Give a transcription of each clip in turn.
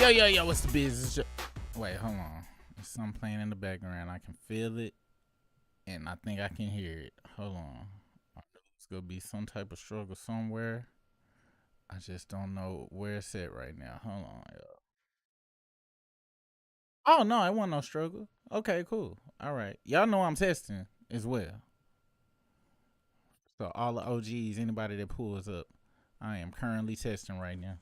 Yo, what's the business? Wait, hold on. There's something playing in the background. I can feel it, and I think I can hear it. Hold on. It's gonna be some type of struggle somewhere. I just don't know where it's at right now. Hold on, yo. Oh no, it wasn't no struggle. Okay, cool. All right, y'all know I'm testing as well. So all the OGs, anybody that pulls up, I am currently testing right now.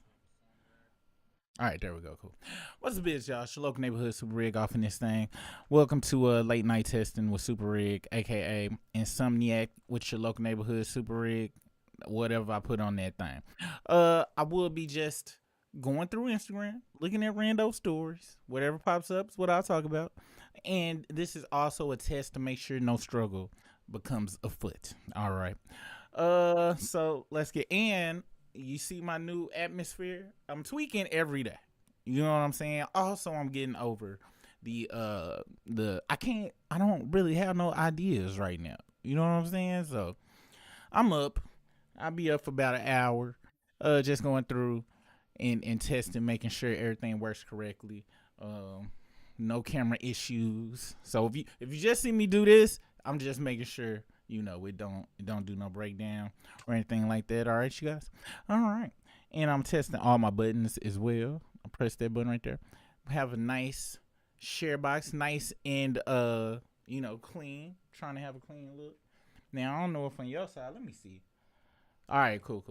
All right, there we go. Cool. What's the biz, y'all? It's your local neighborhood Suparig off in this thing. Welcome to late night testing with Suparig, aka Insomniac, with your local neighborhood Suparig. Whatever I put on that thing. I will be just going through Instagram, looking at rando stories. Whatever pops up is what I'll talk about. And this is also a test to make sure no struggle becomes afoot. All right. So let's get in. You see my new atmosphere? I'm tweaking every day. You know what I'm saying? Also, I'm getting over the I don't really have no ideas right now. You know what I'm saying? So I'm up. I'll be up for about an hour. Just going through and testing, making sure everything works correctly. No camera issues. So if you just see me do this, I'm just making sure it don't do no breakdown or anything like that. All right, you guys. All right, and I'm testing all my buttons as well. I press that button right there. Have a nice share box, nice and clean. Trying to have a clean look. Now I don't know if on your side. Let me see. All right, cool.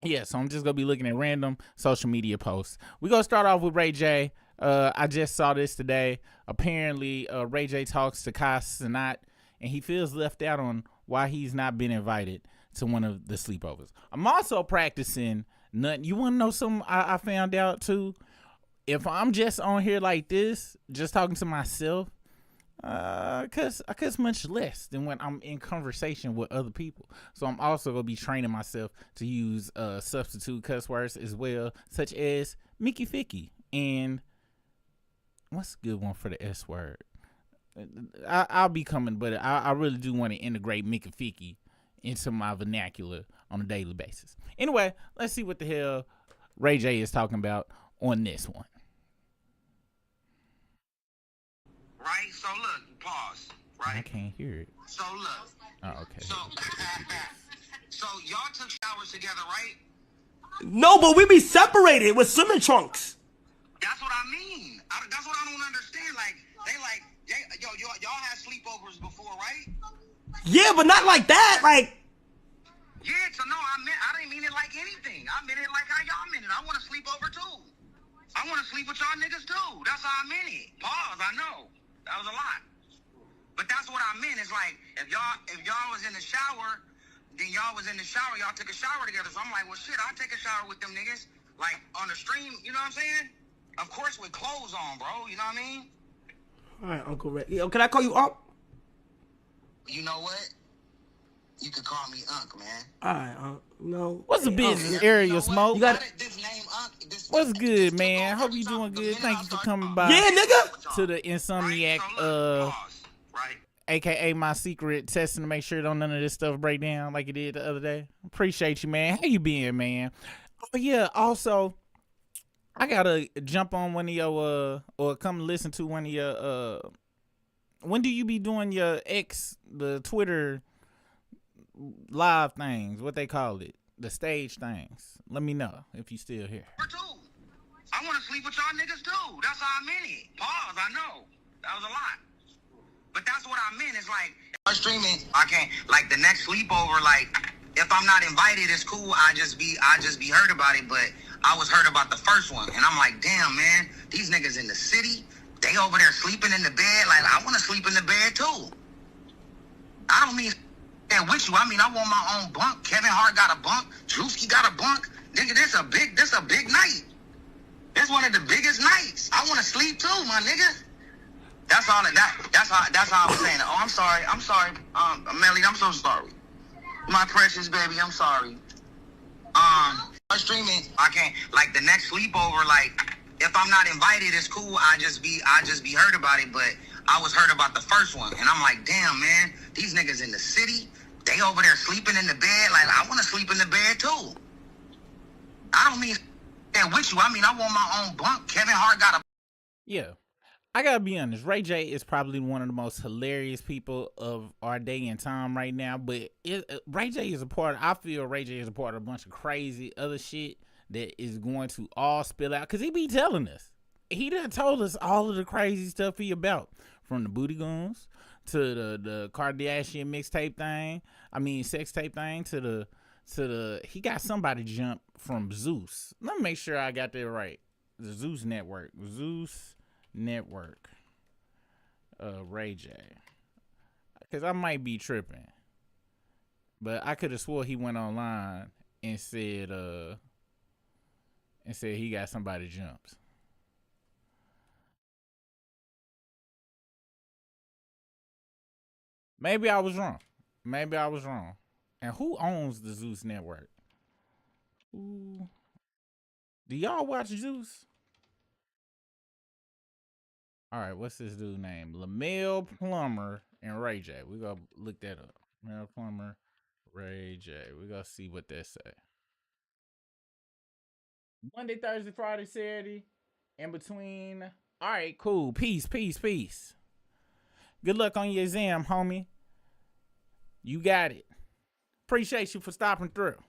Yeah, so I'm just gonna be looking at random social media posts. We're gonna start off with Ray J. I just saw this today. Apparently, Ray J talks to Kai Cenat, and he feels left out on why he's not been invited to one of the sleepovers. I'm also practicing nothing. You want to know something I found out too? If I'm just on here like this, just talking to myself, I cuss much less than when I'm in conversation with other people. So I'm also gonna be training myself to use substitute cuss words as well, such as Mickey Ficky and what's a good one for the S word? I'll be coming, but I really do want to integrate Mickey Ficky into my vernacular on a daily basis. Anyway, let's see what the hell Ray J is talking about on this one. Right? So look, pause. Right? I can't hear it. So look. Oh, okay. So y'all took showers together, right? No, but we be separated with swimming trunks. That's what I mean. That's what I don't understand. Y'all had sleepovers before, right? Yeah, but not like that. Yeah, so no, I didn't mean it like anything. I meant it like how y'all meant it. I want to sleep over too. I want to sleep with y'all niggas too. That's how I meant it. Pause, I know. That was a lot. But that's what I meant. It's like, if y'all was in the shower, then y'all was in the shower, y'all took a shower together. So I'm like, well, shit, I'll take a shower with them niggas. Like, on the stream, you know what I'm saying? Of course with clothes on, bro. You know what I mean? All right, Uncle Ray. Yo, can I call you Unc? You know what? You could call me Unc, man. All right, Unc. No. What's the business area, Smoke? You got this name, Unc. What's good, man? Hope you doing good. Thank you for coming by. Yeah, nigga. To the Insomniac, Right. AKA my secret testing to make sure don't none of this stuff break down like it did the other day. Appreciate you, man. How you been, man? Oh yeah. Also, I gotta jump on one of your or come listen to one of your when do you be doing your the Twitter live things? What they call it? The stage things. Let me know if you still here. I want to sleep with y'all niggas too. That's how I meant it. Pause, I know. That was a lot. But that's what I meant. It's like, if I'm streaming, I can't, like the next sleepover, like, if I'm not invited, it's cool. I just be hurt about it, but I was hurt about the first one. And I'm like, damn, man, these niggas in the city, they over there sleeping in the bed. Like, I want to sleep in the bed too. I don't mean with you. I mean, I want my own bunk. Kevin Hart got a bunk. Drewski got a bunk. Nigga, this a big night. This one of the biggest nights. I want to sleep too, my nigga. That's all. That's how I was saying it. Oh, I'm sorry. Melly, I'm so sorry. My precious baby, I'm sorry. Streaming, I can't. Like the next sleepover, like if I'm not invited, it's cool. I just be hurt about it, but I was hurt about the first one, and I'm like, damn, man, these niggas in the city, they over there sleeping in the bed. Like I want to sleep in the bed too. I don't mean And with you, I mean, I want my own blunt. Kevin Hart got a. Yeah. I gotta be honest, Ray J is probably one of the most hilarious people of our day and time right now. But Ray J is a part. I feel Ray J is a part of a bunch of crazy other shit that is going to all spill out because he be telling us. He done told us all of the crazy stuff he about, from the booty guns to the Kardashian mixtape thing. I mean, sex tape thing to the. He got somebody jump from Zeus. Let me make sure I got that right. The Zeus Network. Zeus Network. Ray J. Because I might be tripping. But I could have swore he went online and said he got somebody jumped. Maybe I was wrong. And who owns the Zeus Network? Ooh. Do y'all watch Zeus? All right, what's this dude's name? Lamel Plummer and Ray J. We gonna look that up. Lamel Plummer, Ray J. We gonna see what they say. Monday, Thursday, Friday, Saturday, in between. All right, cool. Peace. Good luck on your exam, homie. You got it. Appreciate you for stopping through.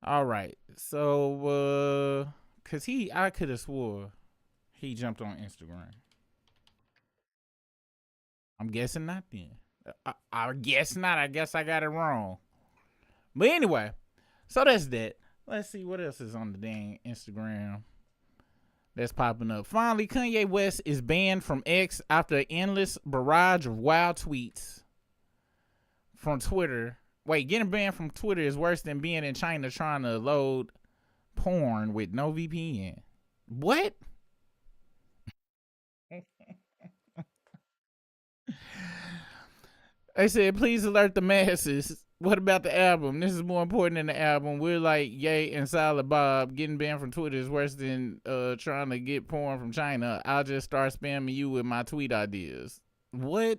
All right, so cause I could have swore he jumped on Instagram. I'm guessing not then. I guess not. I guess I got it wrong. But anyway, so that's that. Let's see what else is on the dang Instagram that's popping up. Finally, Kanye West is banned from X after an endless barrage of wild tweets from Twitter. Wait, getting banned from Twitter is worse than being in China trying to load porn with no VPN. What? They said, please alert the masses. What about the album? This is more important than the album. We're like Ye and Silent Bob. Getting banned from Twitter is worse than trying to get porn from China. I'll just start spamming you with my tweet ideas. What?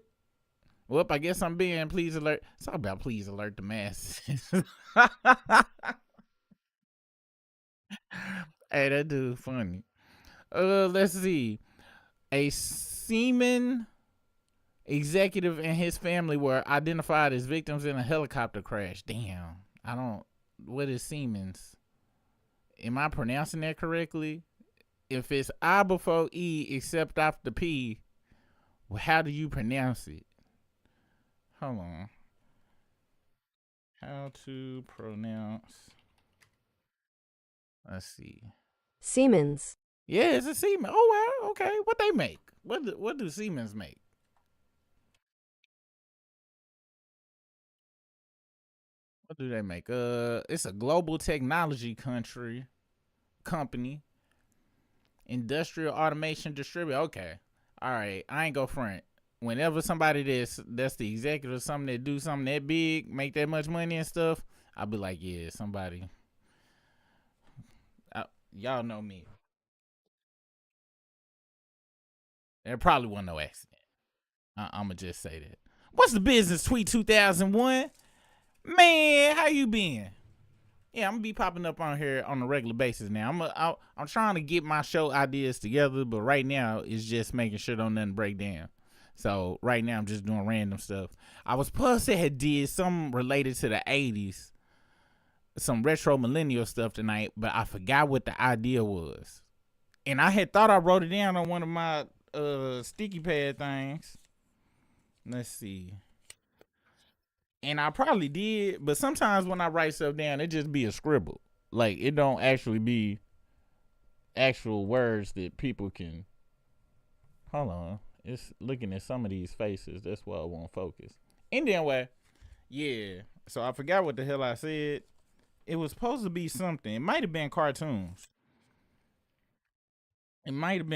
Well, I guess I'm being please alert. It's all about please alert the masses. Hey, that dude funny. Let's see. A seaman executive and his family were identified as victims in a helicopter crash. Damn. What is Siemens? Am I pronouncing that correctly? If it's I before E except after P, how do you pronounce it? Hold on. How to pronounce. Let's see. Siemens. Yeah, it's a Siemens. Oh, well, okay. What they make? What do Siemens make? What do they make? It's a global technology company, industrial automation distributor. Okay, all right. I ain't go front. Whenever somebody that's the executive, something that do something that big, make that much money and stuff, I'll be like, yeah, somebody. Y'all know me. There probably wasn't no accident. I'ma just say that. What's the business? Tweet 2001. Man, how you been? Yeah, I'm gonna be popping up on here on a regular basis now. I'm trying to get my show ideas together, but right now it's just making sure don't nothing break down. So right now I'm just doing random stuff. I was supposed to have did something related to the 80s, some retro millennial stuff tonight, but I forgot what the idea was. And I had thought I wrote it down on one of my sticky pad things. Let's see. And I probably did, but sometimes when I write stuff down, it just be a scribble. Like, it don't actually be actual words that people can. Hold on. It's looking at some of these faces. That's why I won't focus. Anyway, yeah. So I forgot what the hell I said. It was supposed to be something. It might have been cartoons. Let me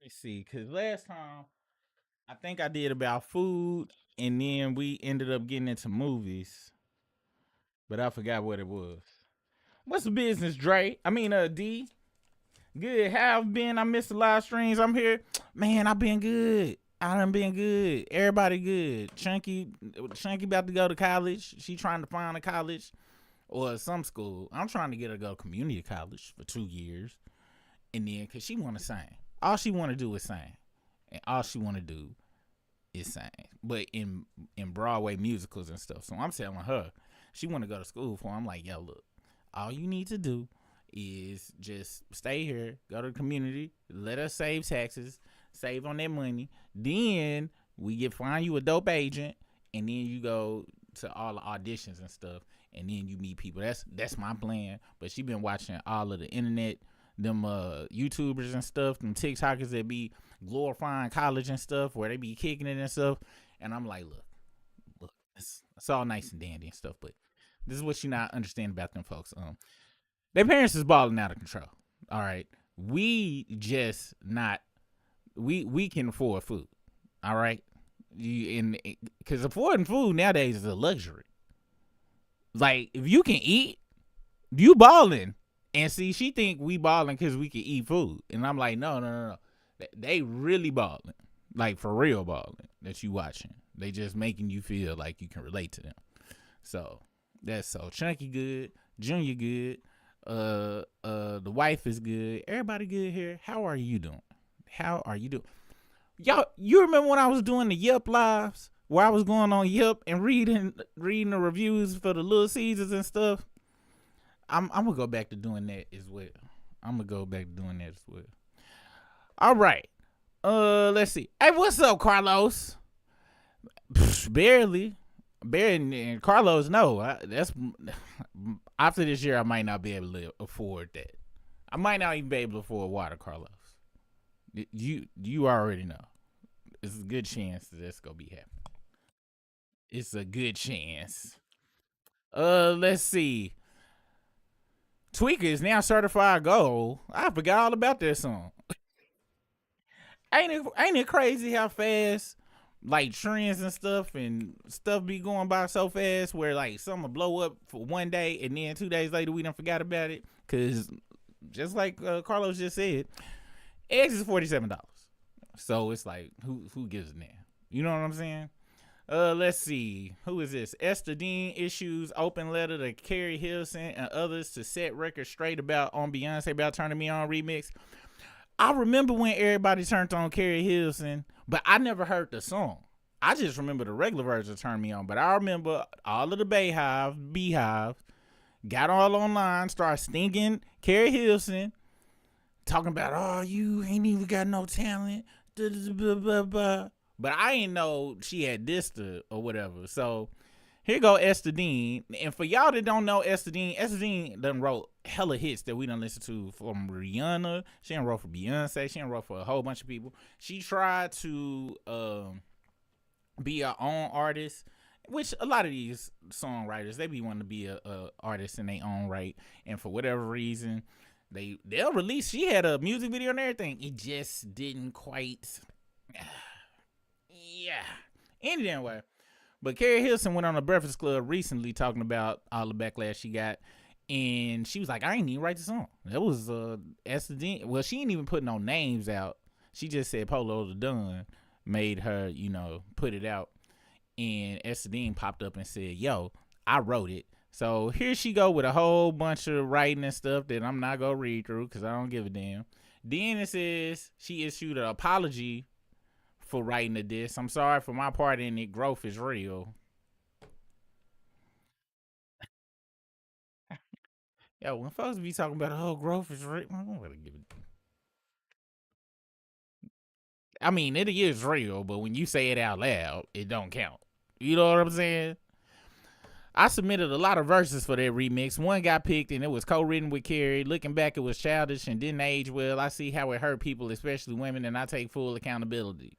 see. Because last time, I think I did about food, and then we ended up getting into movies. But I forgot what it was. What's the business, Dre? D. Good. How I've been? I missed the live streams. I'm here. Man, I've been good. I done been good. Everybody good. Chunky about to go to college. She trying to find a college. or some school. I'm trying to get her to go to community college for 2 years, and then because she want to sing, all she want to do is sing, and all she want to do is sing. But in Broadway musicals and stuff. So I'm telling her she want to go to school for. I'm like, yo, look, all you need to do is just stay here, go to the community, let us save taxes, save on that money. Then we find you a dope agent, and then you go to all the auditions and stuff, and then you meet people. That's my plan. But she been watching all of the internet, them YouTubers and stuff, them TikTokers that be glorifying college and stuff, where they be kicking it and stuff. And I'm like, look, it's all nice and dandy and stuff, but this is what you not understand about them folks. Their parents is balling out of control. All right, we just not. We can afford food. All right, because affording food nowadays is a luxury. Like, if you can eat, you balling. And see, she think we balling because we can eat food, and I'm like, no. They really balling, like for real balling that you watching. They just making you feel like you can relate to them. So that's so Chunky good, Junior good, the wife is good, everybody good here. How are you doing? Y'all, you remember when I was doing the Yelp lives where I was going on Yelp and reading the reviews for the Little Caesars and stuff? I'm gonna go back to doing that as well. All right. Let's see. Hey, what's up, Carlos? Barely. And Carlos, no. That's after this year, I might not be able to afford that. I might not even be able to afford water, Carlos. You already know. It's a good chance that that's gonna be happening. It's a good chance. Let's see. Tweaker is now certified gold. I forgot all about that song. Ain't it crazy how fast like trends and stuff be going by so fast where like some will blow up for one day and then 2 days later we done forgot about it? Cause just like Carlos just said, eggs is $47. So it's like who gives a damn? You know what I'm saying? Let's see. Who is this? Esther Dean issues open letter to Carrie Hilson and others to set record straight on Beyonce about Turning Me On remix. I remember when everybody turned on Carrie Hilson, but I never heard the song. I just remember the regular version of Turn Me On. But I remember all of the beehive got all online, started stinking Carrie Hilson, talking about, oh, you ain't even got no talent. But I ain't know she had this or whatever. So here go Esther Dean. And for y'all that don't know Esther Dean done wrote hella hits that we done listen to from Rihanna. She done wrote for Beyonce. She done wrote for a whole bunch of people. She tried to be her own artist, which a lot of these songwriters, they be wanting to be a artist in their own right. And for whatever reason, they'll release. She had a music video and everything. It just didn't quite... Yeah. Anyway, but Carrie Hilson went on a Breakfast Club recently talking about all the backlash she got, and she was like, I ain't even write the song. That was Esther Dean. Well, she ain't even put no names out. She just said Polo the Dunn made her, put it out, and Esther Dean popped up and said, yo, I wrote it. So here she go with a whole bunch of writing and stuff that I'm not gonna read through because I don't give a damn. Then it says she issued an apology for writing the diss. I'm sorry for my part in it. Growth is real. Yo, when folks be talking about, oh, growth is real, I don't really give it. I mean, it is real, but when you say it out loud, it don't count. You know what I'm saying? I submitted a lot of verses for that remix. One got picked, and it was co-written with Carrie. Looking back, it was childish and didn't age well. I see how it hurt people, especially women, and I take full accountability.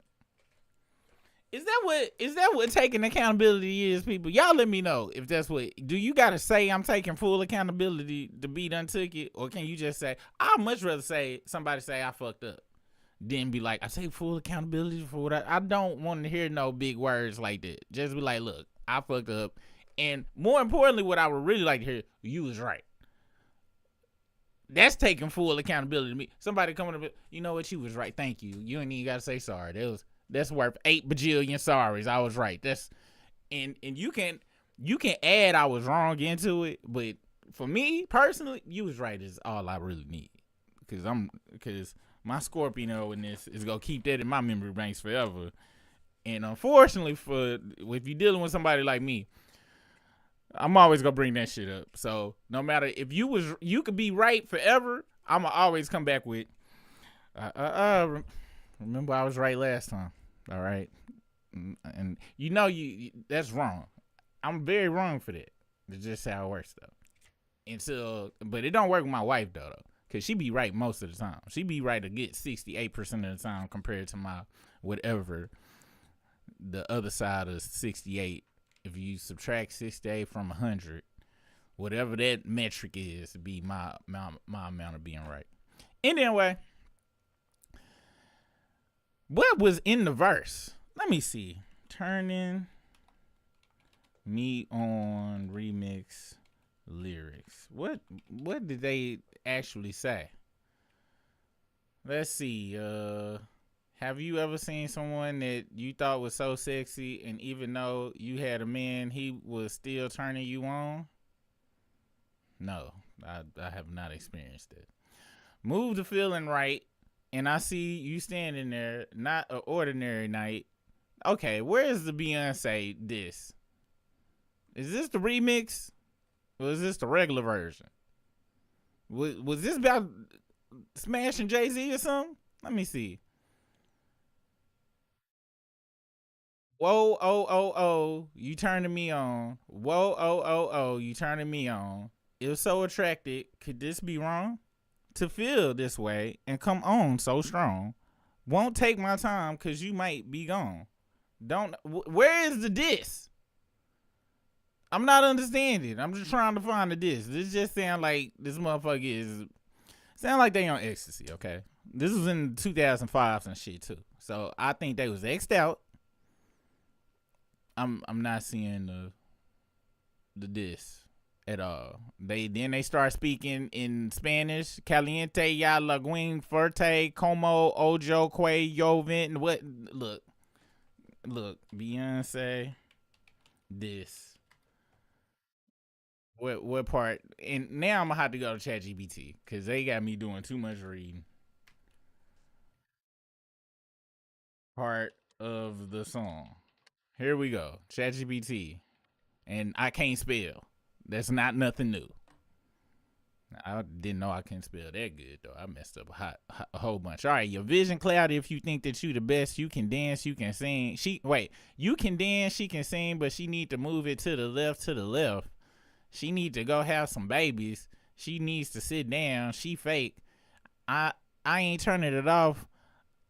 Is that what taking accountability is, people? Y'all let me know if that's what. Do you gotta say I'm taking full accountability to be done took it, or can you just say I'd much rather somebody say I fucked up than be like I take full accountability for what I don't want to hear no big words like that. Just be like, look, I fucked up, and more importantly, what I would really like to hear, you was right. That's taking full accountability to me. Somebody coming up, you know what, you was right. Thank you. You ain't even gotta say sorry. That's worth 8 bajillion sorries. I was right. And you can, You can add I was wrong into it, but for me personally, you was right is all I really need. Because my Scorpio in this is gonna keep that in my memory banks forever. And unfortunately, for if you're dealing with somebody like me, I'm always gonna bring that shit up. So no matter if you could be right forever, I'ma always come back with, remember I was right last time. All right, and you that's wrong. I'm very wrong for that. It's just how it works though. But it don't work with my wife though, cause she be right most of the time. She be right a good 68% of the time compared to my whatever the other side of 68. If you subtract 68 from 100, whatever that metric is, be my amount of being right. Anyway, what was in the verse? Let me see. Turning me on remix lyrics. What did they actually say? Let's see. Have you ever seen someone that you thought was so sexy, and even though you had a man, he was still turning you on? No, I have not experienced it. Move the feeling right, and I see you standing there, not an ordinary night. Okay, where is the Beyonce diss? Is this the remix? Or is this the regular version? Was this about smashing Jay-Z or something? Let me see. Whoa, oh, oh, oh, you turning me on. Whoa, oh, oh, oh, you turning me on. If so attracted, could this be wrong? To feel this way and come on so strong. Won't take my time because you might be gone. Where is the diss? I'm not understanding. I'm just trying to find the diss. This just sound like this motherfucker is. Sound like they on ecstasy, okay? This was in 2005 and shit too. So I think they was X'd out. I'm not seeing the diss at all. They start speaking in Spanish. Caliente ya laguin fuerte como ojo que llovent. What? Look, Beyonce. This. What part? And now I'm gonna have to go to ChatGPT because they got me doing too much reading. Part of the song. Here we go. ChatGPT. And I can't spell. That's not nothing new. I didn't know I couldn't spell that good though. I messed up a whole bunch. All right, your vision clouded. If you think that you the best, you can dance, you can sing. You can dance, she can sing, but she need to move it to the left, to the left. She need to go have some babies. She needs to sit down. She fake. I ain't turning it off.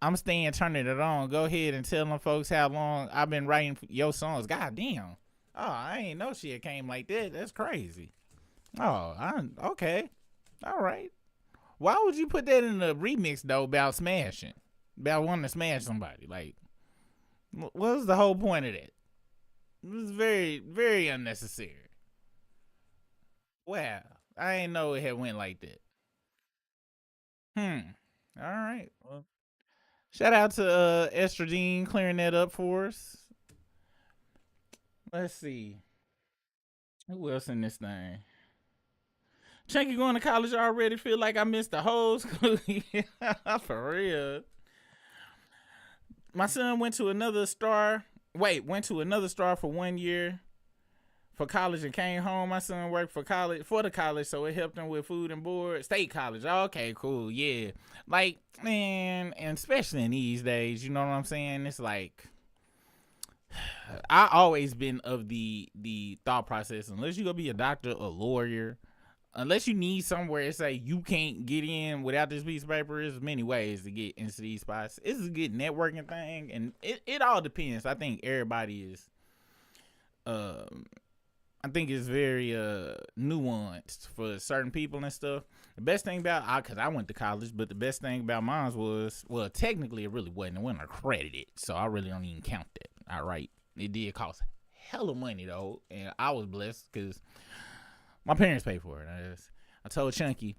I'm staying turning it on. Go ahead and tell them folks how long I've been writing your songs. God damn. Oh, I ain't know she came like that. That's crazy. Oh, okay. All right. Why would you put that in a remix though about smashing? About wanting to smash somebody? Like, what was the whole point of that? It was very, very unnecessary. Wow. I ain't know it had went like that. All right. Well, shout out to Estradine clearing that up for us. Let's see. Who else in this thing? Chunky going to college already feel like I missed the whole school. For real. My son went to another star. Went to another star for 1 year for college and came home. My son worked for the college, so it helped him with food and board. State college. Okay, cool. Yeah. Like, man, and especially in these days, you know what I'm saying? It's like I always been of the thought process, unless you go be a doctor, a lawyer, unless you need somewhere to say you can't get in without this piece of paper, there's many ways to get into these spots. It's a good networking thing, and it all depends. I think everybody is I think it's very nuanced for certain people and stuff. The best thing about because I went to college, but the best thing about mine was, well, technically it really wasn't. It wasn't accredited, so I really don't even count that. All right, it did cost hella money though, and I was blessed because my parents paid for it. I told Chunky,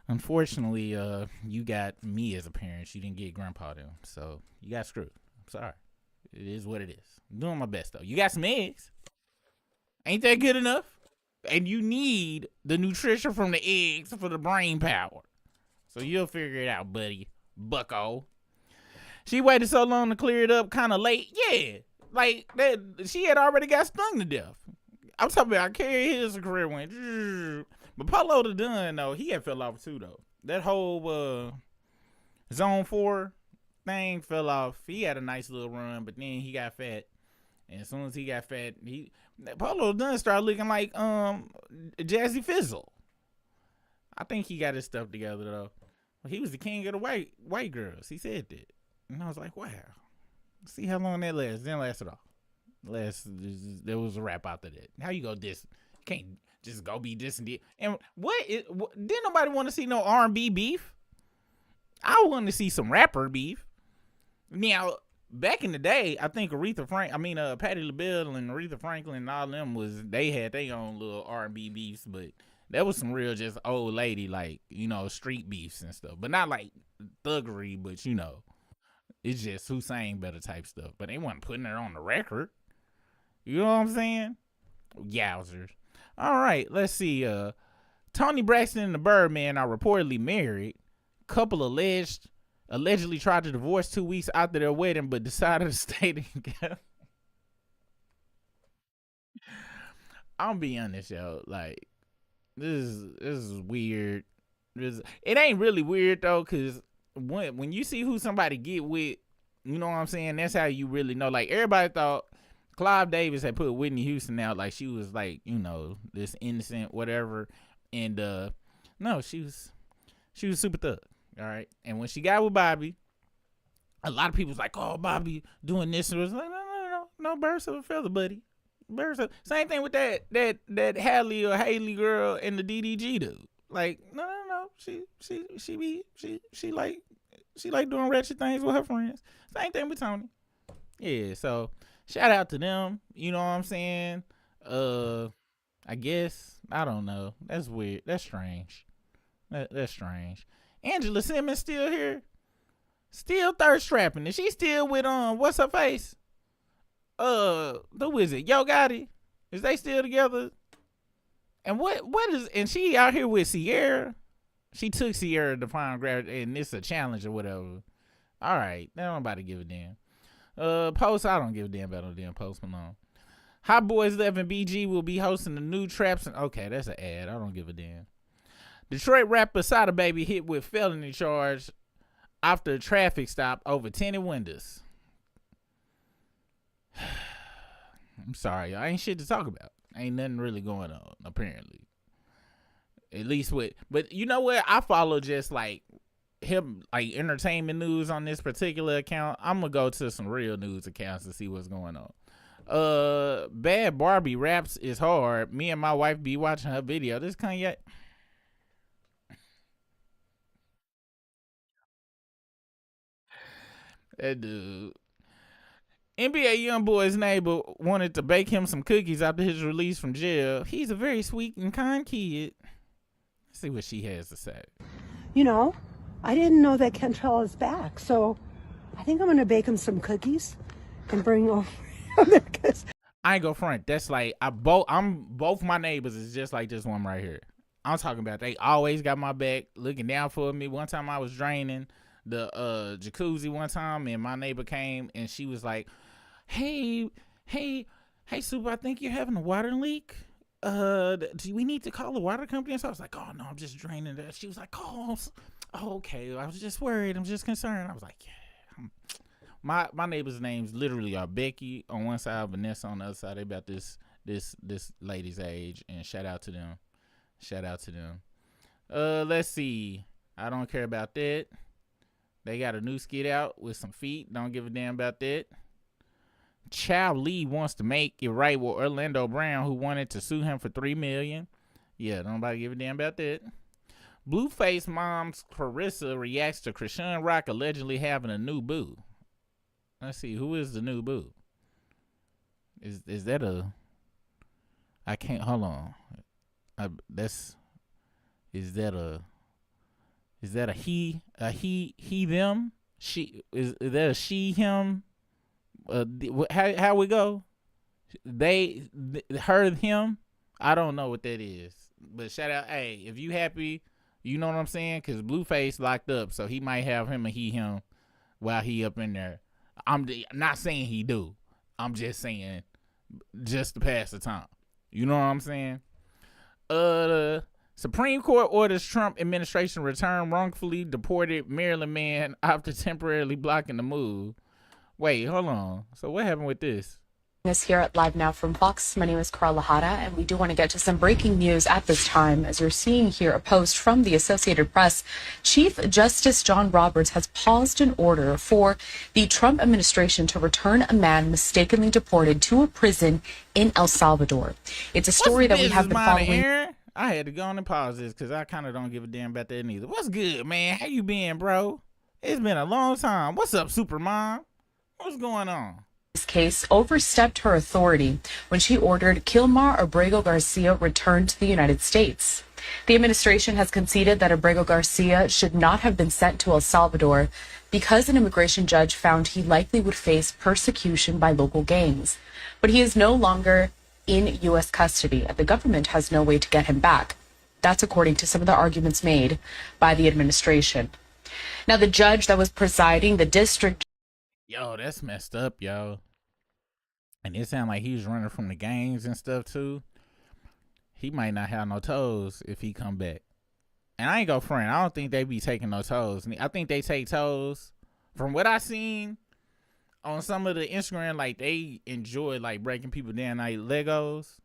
unfortunately, you got me as a parent. You didn't get Grandpa them, so you got screwed. I'm sorry. It is what it is. I'm doing my best though. You got some eggs. Ain't that good enough? And you need the nutrition from the eggs for the brain power. So you'll figure it out, buddy. Bucko. She waited so long to clear it up kind of late. Yeah. Like, that, she had already got stung to death. I'm talking about Carrie Hill's career went. But Polo the Dunn, though, he had fell off too, though. That whole Zone 4 thing fell off. He had a nice little run, but then he got fat. And as soon as he got fat, Polo Dunn started looking like Jazzy Fizzle. I think he got his stuff together though. He was the king of the white girls. He said that, and I was like, wow. See how long that lasts. Didn't last at all. There was a rap after that. How you go diss? You can't just go be dissing. And didn't nobody want to see no R&B beef? I want to see some rapper beef. Now, back in the day, I think Patti LaBelle and Aretha Franklin and all them they had their own little R&B beefs, but that was some real just old lady, like, street beefs and stuff. But not like thuggery, but it's just who sang better type stuff. But they wasn't putting it on the record. You know what I'm saying? Yowzers. All right, let's see. Tony Braxton and the Birdman are reportedly married. Couple allegedly tried to divorce 2 weeks after their wedding, but decided to stay together. I'll be honest, yo. Like, this is weird. It ain't really weird though, cause when you see who somebody get with, you know what I'm saying. That's how you really know. Like, everybody thought Clive Davis had put Whitney Houston out, like she was like, this innocent whatever, and no, she was super thug. All right. And when she got with Bobby, a lot of people was like, oh, Bobby doing this. And it was like, no, birds of a feather, buddy. Same thing with that Hallie or Haley girl and the DDG dude. Like, no. She like doing ratchet things with her friends. Same thing with Tony. Yeah, so shout out to them. You know what I'm saying? I guess. I don't know. That's weird. That's strange. That's strange. Angela Simmons still here, still thirst trapping. Is she still with what's her face? Who is it? Yo Gotti? Is they still together? And what is? And she out here with Sierra. She took Sierra to Define Gravity, and it's a challenge or whatever. All right, now I'm about to give a damn. Post, I don't give a damn about no damn Post Malone. Hot Boys 11 BG will be hosting the new Traps. Okay, that's an ad. I don't give a damn. Detroit rapper Sada Baby hit with felony charge after a traffic stop over tinted windows. I'm sorry, I ain't shit to talk about. Ain't nothing really going on, apparently. At least but you know what? I follow just like him, like entertainment news on this particular account. I'm gonna go to some real news accounts to see what's going on. Bad Barbie raps is hard. Me and my wife be watching her video. This Kanye. That dude. NBA YoungBoy's neighbor wanted to bake him some cookies after his release from jail. He's a very sweet and kind kid. Let's see what she has to say. I didn't know that Cantrell is back, so I think I'm going to bake him some cookies and bring over because I ain't go front. That's like both my neighbors is just like this one right here. I'm talking about they always got my back, looking down for me. One time I was draining the jacuzzi one time, and my neighbor came and she was like, hey Super, I think you're having a water leak. Do we need to call the water company? And so I was like, oh no, I'm just draining that. She was like, oh okay, I was just worried, I'm just concerned. I was like, yeah. My neighbor's names literally are Becky on one side, Vanessa on the other side. They about this lady's age, and shout out to them. Let's see, I don't care about that. They got a new skit out with some feet. Don't give a damn about that. Chow Lee wants to make it right with Orlando Brown, who wanted to sue him for $3 million. Yeah, nobody give a damn about that. Blueface mom's Carissa reacts to Krishan Rock allegedly having a new boo. Let's see, who is the new boo? Is that a? I can't. Hold on. Is that a he? A he them? She is that a she him? How we go? heard him. I don't know what that is, but shout out. Hey, if you happy, you know what I'm saying? Cause Blueface locked up, so he might have him and him while he up in there. I'm not saying he do. I'm just saying, just to pass the time. You know what I'm saying? The Supreme Court orders Trump administration return wrongfully deported Maryland man after temporarily blocking the move. Wait, hold on. So what happened with this? Us here at Live Now from Fox. My name is Carla Hara, and we do want to get to some breaking news at this time. As you're seeing here, a post from the Associated Press. Chief Justice John Roberts has paused an order for the Trump administration to return a man mistakenly deported to a prison in El Salvador. It's a story that we have been following. Aaron? I had to go on and pause this because I kind of don't give a damn about that neither. What's good, man? How you been, bro? It's been a long time. What's up, Supermom? What's going on? This case overstepped her authority when she ordered Kilmar Abrego Garcia returned to the United States. The administration has conceded that Abrego Garcia should not have been sent to El Salvador because an immigration judge found he likely would face persecution by local gangs. But he is no longer in U.S. custody, and the government has no way to get him back. That's according to some of the arguments made by the administration. Now, the judge that was presiding, the district... Yo, that's messed up, yo. And it sounded like he was running from the gangs and stuff, too. He might not have no toes if he come back. And I ain't go front. I don't think they be taking no toes. I think they take toes. From what I seen on some of the Instagram, like, they enjoy, like, breaking people down like Legos.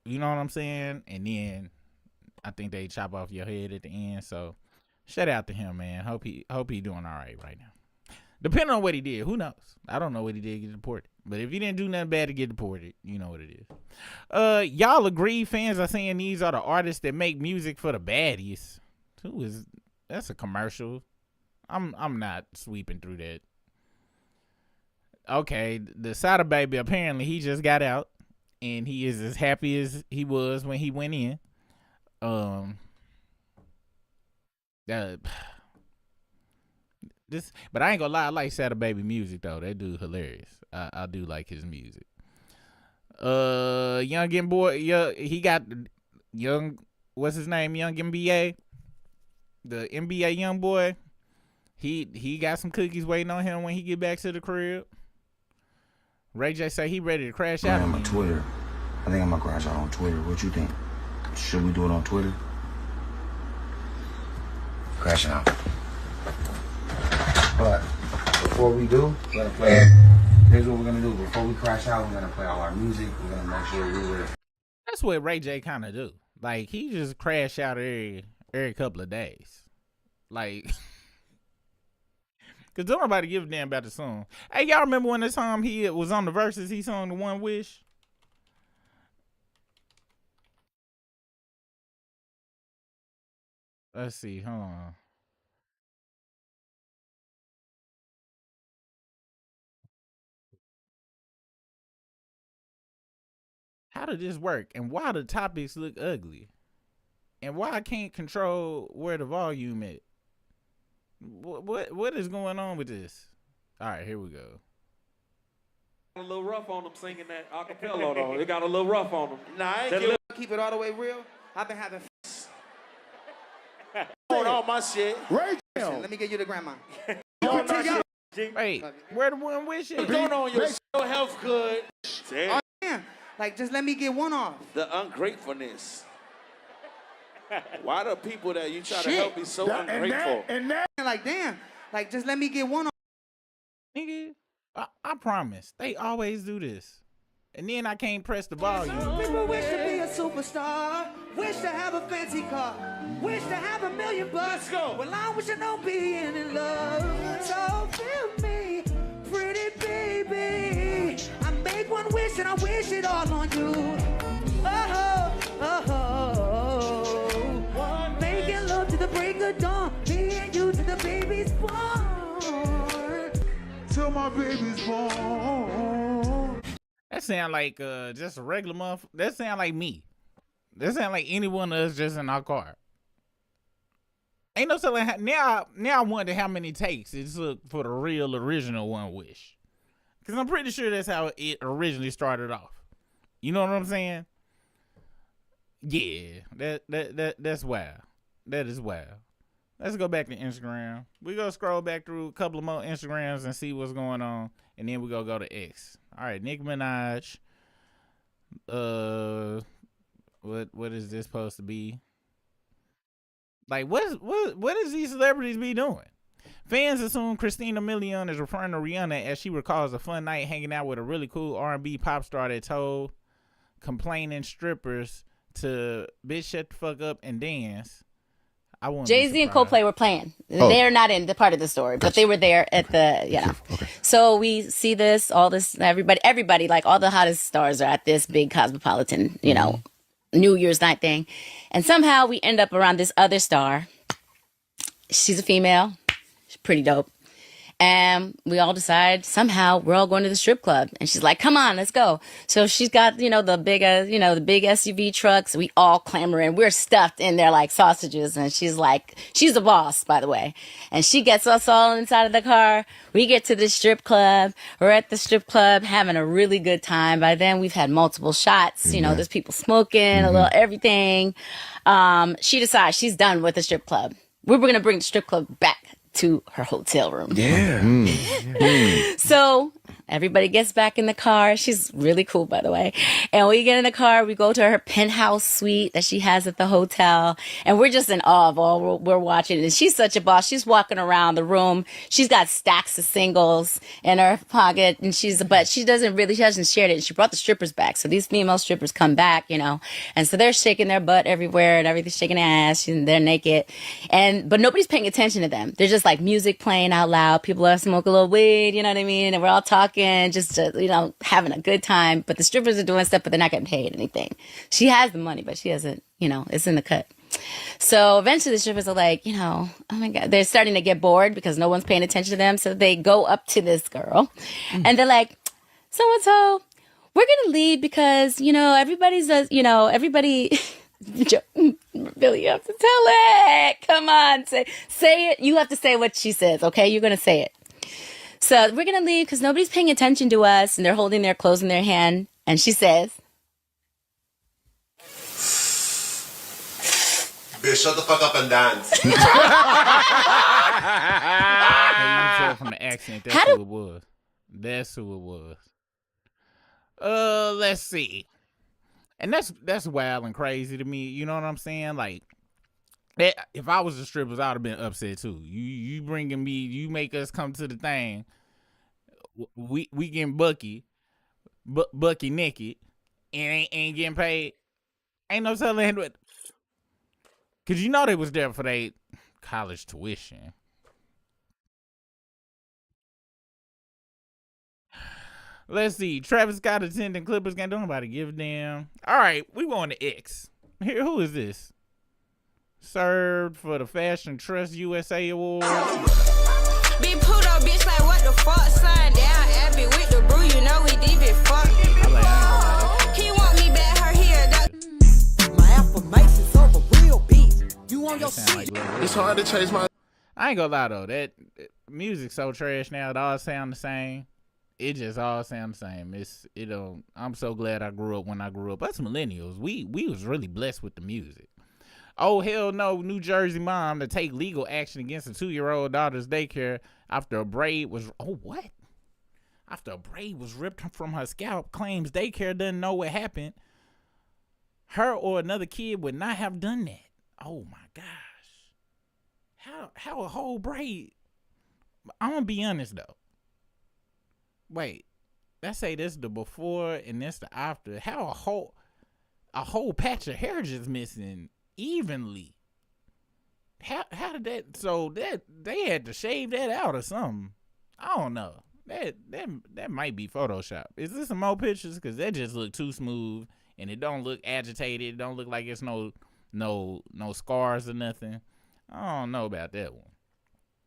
You know what I'm saying? And then I think they chop off your head at the end. So, shout out to him, man. Hope he doing all right now. Depending on what he did, who knows? I don't know what he did to get deported. But if he didn't do nothing bad to get deported, you know what it is. Y'all agree fans are saying these are the artists that make music for the baddies. That's a commercial. I'm not sweeping through that. Okay, the Sada Baby, apparently he just got out. And he is as happy as he was when he went in. But I ain't gonna lie, I like Sada Baby music though. That dude hilarious. I do like his music. Young boy, yeah, he got young. What's his name? Young NBA, the NBA young boy. He got some cookies waiting on him when he get back to the crib. Ray J say he ready to crash out. I'm on Twitter. I think I'm gonna crash out on Twitter. What you think? Should we do it on Twitter? Crashing out. But before we do, we're gonna play. Here's what we're gonna do. Before we crash out, we're gonna play all our music. We're gonna make sure we were. That's what Ray J kind of do. Like he just crash out every couple of days. Like, cause don't nobody give a damn about the song. Hey, y'all remember when the time he was on the verses? He sung the One Wish. Let's see. Hold on. How did this work? And why the topics look ugly? And why I can't control where the volume is? What is going on with this? All right, here we go. A little rough on them singing that acapella though. It got a little rough on them. Nah, I ain't keep it all the way real. I've been having on all my shit. Ray J. Let me get you to grandma. Wait, where the One Wish is? What's going on? Your health good. Oh, damn. Like, just let me get one off. The ungratefulness. Why the people that you try to help be so ungrateful? And that, like, damn. Like, just let me get one off. Nigga, I promise. They always do this. And then I can't press the volume. People wish to be a superstar, wish to have a fancy car, wish to have $1 million bucks. Let's go. Well, I wish I know being in love. So feel me, pretty baby. I make one wish and I wish it all on you. Oh, oh, oh, oh. Making love to the break of dawn, me and you to the baby's born. Till my baby's born. That sound like just a regular month. That sound like me. That sound like any one of us just in our car. Ain't no telling now I wonder how many takes it took for the real original One Wish. Because I'm pretty sure that's how it originally started off. You know what I'm saying? Yeah, that's wild. That is wild. Let's go back to Instagram. We gonna scroll back through a couple of more Instagrams and see what's going on, and then we gonna go to X. All right, Nicki Minaj. What is this supposed to be? Like, what is these celebrities be doing? Fans assume Christina Milian is referring to Rihanna as she recalls a fun night hanging out with a really cool R&B pop star that told complaining strippers to bitch shut the fuck up and dance. Jay-Z and Coldplay were playing. They're not in the part of the story, but they were there at the, Okay. So we see this, all this, everybody, like all the hottest stars are at this big cosmopolitan, New Year's night thing. And somehow we end up around this other star. She's a female. She's pretty dope. And we all decide somehow we're all going to the strip club. And she's like, come on, let's go. So she's got, the big SUV trucks. We all clamor in. We're stuffed in there like sausages. And she's like, she's the boss, by the way. And she gets us all inside of the car. We get to the strip club. We're at the strip club having a really good time. By then we've had multiple shots. There's people smoking, a little everything. She decides she's done with the strip club. We were going to bring the strip club back to her hotel room. Yeah. So everybody gets back in the car. She's really cool, by the way. And we get in the car. We go to her penthouse suite that she has at the hotel. And we're just in awe of all we're watching. And she's such a boss. She's walking around the room. She's got stacks of singles in her pocket. And she hasn't shared it. And she brought the strippers back. So these female strippers come back, And so they're shaking their butt everywhere and everything's shaking their ass. And they're naked. But nobody's paying attention to them. They're just like music playing out loud. People are smoking a little weed, you know what I mean? And we're all talking, just, having a good time. But the strippers are doing stuff, but they're not getting paid anything. She has the money, but she hasn't, it's in the cut. So eventually the strippers are like, oh my God, they're starting to get bored because no one's paying attention to them. So they go up to this girl and they're like, so-and-so, we're going to leave because, everybody, Billy, you have to tell it. Come on, say it. You have to say what she says, okay? You're going to say it. So we're going to leave because nobody's paying attention to us, and they're holding their clothes in their hand. And she says, Bitch, shut the fuck up and dance. Hey, you can tell from the accent, that's who it was. That's who it was. Let's see. And that's wild and crazy to me. You know what I'm saying? Like, if I was the strippers, I'd have been upset too. You bringing me, you make us come to the thing. We getting Bucky naked, and ain't getting paid. Ain't no telling what. Cause they was there for their college tuition. Let's see. Travis Scott attending Clippers game. Don't nobody give a damn. All right, we going to X. Here, who is this? Served for the Fashion Trust USA Award. Be put up, bitch, like what the fuck? Sign down, Abby with the brew, we deep as fuck. He want me back, her here. My affirmations over real beats. You on your seat. It's hard to chase my. I ain't gonna lie though, that music's so trash now. It all sound the same. It just all sound the same. I'm so glad I grew up when I grew up. Us millennials, we was really blessed with the music. Oh, hell no, New Jersey mom to take legal action against a 2-year-old daughter's daycare after a braid was... Oh, what? After a braid was ripped from her scalp, claims daycare doesn't know what happened. Her or another kid would not have done that. Oh, my gosh. How a whole braid... I'm going to be honest, though. Wait. Let's say this the before and this the after. How a whole patch of hair just missing... evenly. How did that? So that they had to shave that out or something. I don't know. That might be Photoshop. Is this some more pictures? Because that just look too smooth and it don't look agitated. It don't look like it's no scars or nothing. I don't know about that one.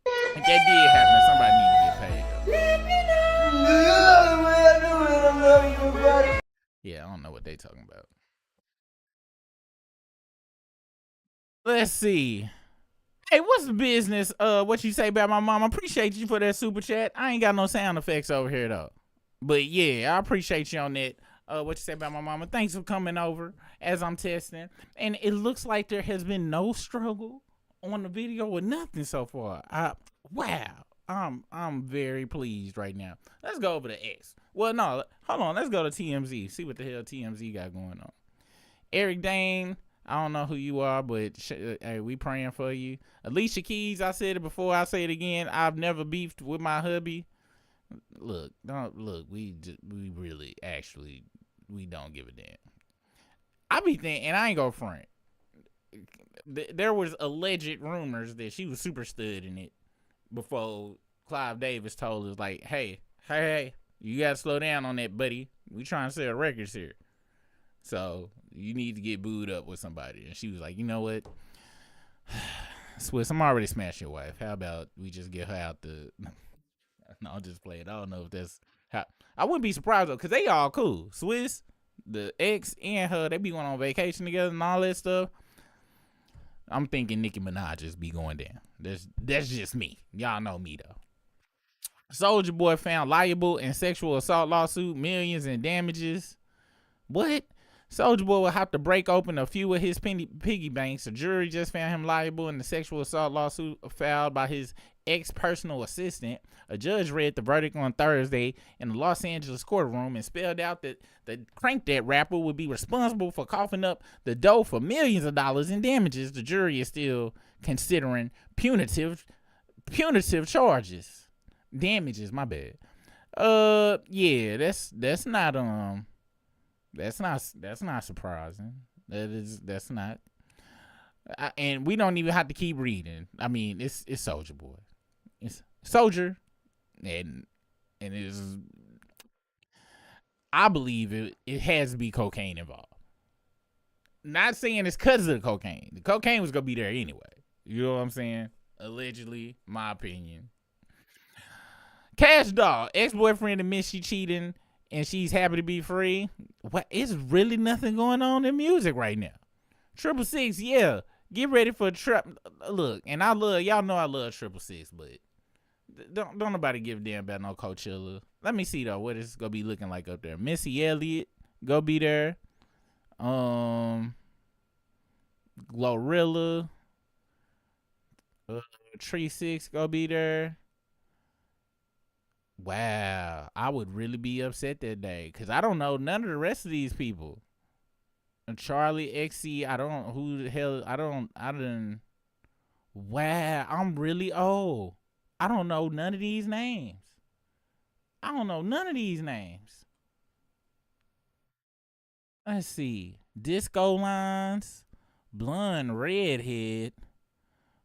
If that did happen, somebody need to get paid. Yeah, I don't know what they talking about. Let's see. Hey, what's the business? What you say about my mom? I appreciate you for that super chat. I ain't got no sound effects over here though. But yeah, I appreciate you on that. What you say about my mama? Thanks for coming over as I'm testing. And it looks like there has been no struggle on the video or nothing so far. Wow. I'm very pleased right now. Let's go over to X. Well, no, hold on. Let's go to TMZ. See what the hell TMZ got going on. Eric Dane, I don't know who you are, but hey, we praying for you. Alicia Keys, I said it before, I say it again. I've never beefed with my hubby. Look, we really actually we don't give a damn. I be thinking, and I ain't gonna front. There was alleged rumors that she was super stud in it before Clive Davis told us, like, hey, you gotta slow down on that, buddy. We trying to sell records here. So you need to get booed up with somebody. And she was like, you know what? Swiss, I'm already smashed your wife. How about we just get her out the... No, I'll just play it. I don't know if that's how... I wouldn't be surprised, though, because they all cool. Swiss, the ex, and her, they be going on vacation together and all that stuff. I'm thinking Nicki Minaj just be going down. That's just me. Y'all know me, though. Soulja Boy found liable in sexual assault lawsuit, millions in damages. What? Soulja Boy will have to break open a few of his piggy banks. A jury just found him liable in the sexual assault lawsuit filed by his ex-personal assistant. A judge read the verdict on Thursday in the Los Angeles courtroom and spelled out that the Crank That rapper would be responsible for coughing up the dough for millions of dollars in damages. The jury is still considering punitive charges. Damages, my bad. Yeah, that's not surprising. That's not. And we don't even have to keep reading. I mean, it's Soulja Boy. It's Soldier, and it is. I believe it has to be cocaine involved. Not saying it's because of the cocaine. The cocaine was gonna be there anyway. You know what I'm saying? Allegedly, my opinion. Cash Doll, ex-boyfriend admits she cheating and she's happy to be free. What? It's really nothing going on in music right now. 666, yeah. Get ready for a trap. Look, and I love, y'all know I love 666, but don't nobody give a damn about no Coachella. Let me see though what it's gonna be looking like up there. Missy Elliott go be there. Glorilla, Tree Six go be there. Wow, I would really be upset that day because I don't know none of the rest of these people. And Charlie XC, I don't know who the hell. I didn't. Wow, I'm really old. I don't know none of these names. Let's see. Disco Lines, Blonde Redhead,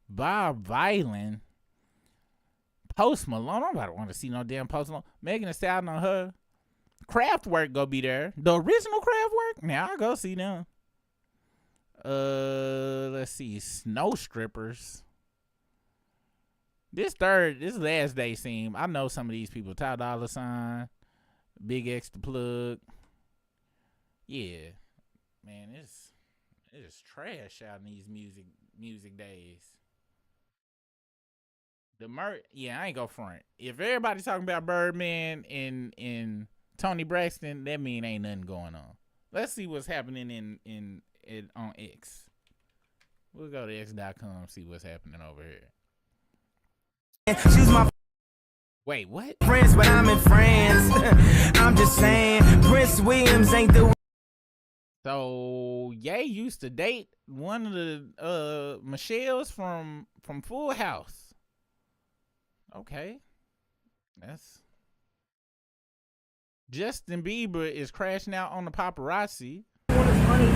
Bob Violin, Post Malone. I don't want to see no damn Post Malone. Megan Thee Stallion on her. Kraftwerk go be there. The original Kraftwerk? Now I'll go see them. Let's see. Snow Strippers. This last day seem. I know some of these people. Ty Dolla $ign, Big X the Plug. Yeah, man, it's trash out in these music days. Yeah, I ain't gonna front. If everybody's talking about Birdman and Tony Braxton, that mean ain't nothing going on. Let's see what's happening on X. We'll go to X.com, see what's happening over here. She's my Wait, what? friends, but I'm in France. I'm just saying, Prince Williams ain't the. So Ye used to date one of the Michelles from Full House. Okay, that's. Justin Bieber is crashing out on the paparazzi. Want is money.